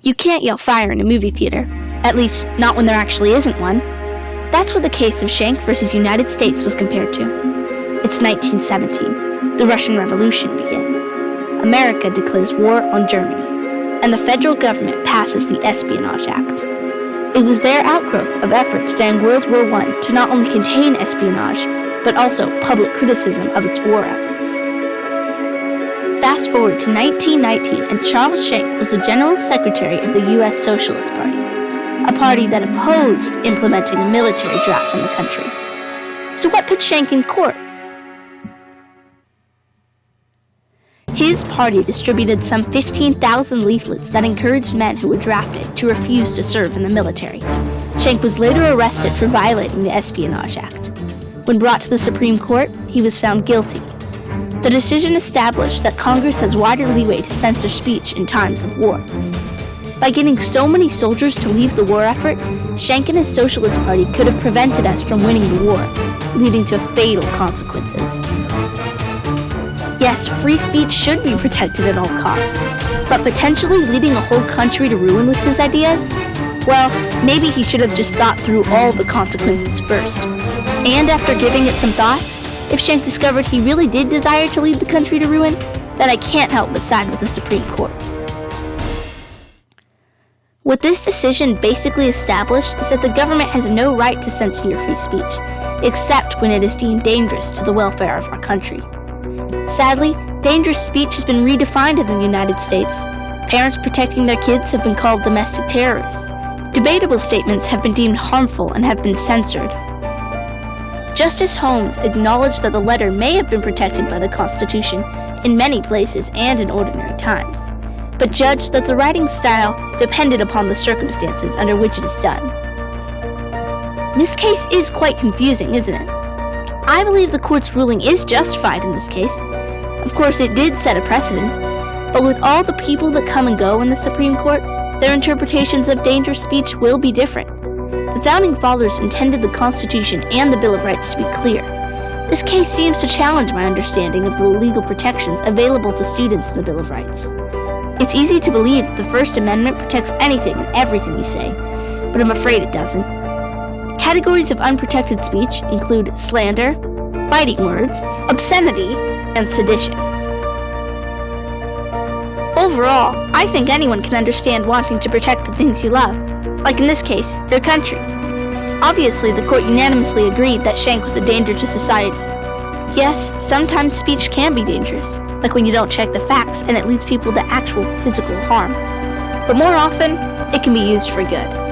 You can't yell fire in a movie theater, at least not when there actually isn't one. That's what the case of Schenck versus United States was compared to. It's 1917. The Russian Revolution begins. America declares war on Germany, and the federal government passes the Espionage Act. It was their outgrowth of efforts during World War I to not only contain espionage, but also public criticism of its war efforts. Fast forward to 1919, and Charles Schenck was the General Secretary of the U.S. Socialist Party, a party that opposed implementing a military draft in the country. So what put Schenck in court? His party distributed some 15,000 leaflets that encouraged men who were drafted to refuse to serve in the military. Schenck was later arrested for violating the Espionage Act. When brought to the Supreme Court, he was found guilty. The decision established that Congress has wider leeway to censor speech in times of war. By getting so many soldiers to leave the war effort, Schenck and his Socialist Party could have prevented us from winning the war, leading to fatal consequences. Yes, free speech should be protected at all costs, but potentially leading a whole country to ruin with his ideas? Well, maybe he should have just thought through all the consequences first. And after giving it some thought, if Schenck discovered he really did desire to lead the country to ruin, then I can't help but side with the Supreme Court. What this decision basically established is that the government has no right to censor your free speech, except when it is deemed dangerous to the welfare of our country. Sadly, dangerous speech has been redefined in the United States. Parents protecting their kids have been called domestic terrorists. Debatable statements have been deemed harmful and have been censored. Justice Holmes acknowledged that the letter may have been protected by the Constitution in many places and in ordinary times, but judged that the writing style depended upon the circumstances under which it is done. This case is quite confusing, isn't it? I believe the court's ruling is justified in this case. Of course, it did set a precedent, but with all the people that come and go in the Supreme Court, their interpretations of dangerous speech will be different. The Founding Fathers intended the Constitution and the Bill of Rights to be clear. This case seems to challenge my understanding of the legal protections available to students in the Bill of Rights. It's easy to believe that the First Amendment protects anything and everything you say, but I'm afraid it doesn't. Categories of unprotected speech include slander, biting words, obscenity, and sedition. Overall, I think anyone can understand wanting to protect the things you love, like in this case, your country. Obviously, the court unanimously agreed that Schenck was a danger to society. Yes, sometimes speech can be dangerous, like when you don't check the facts and it leads people to actual physical harm. But more often, it can be used for good.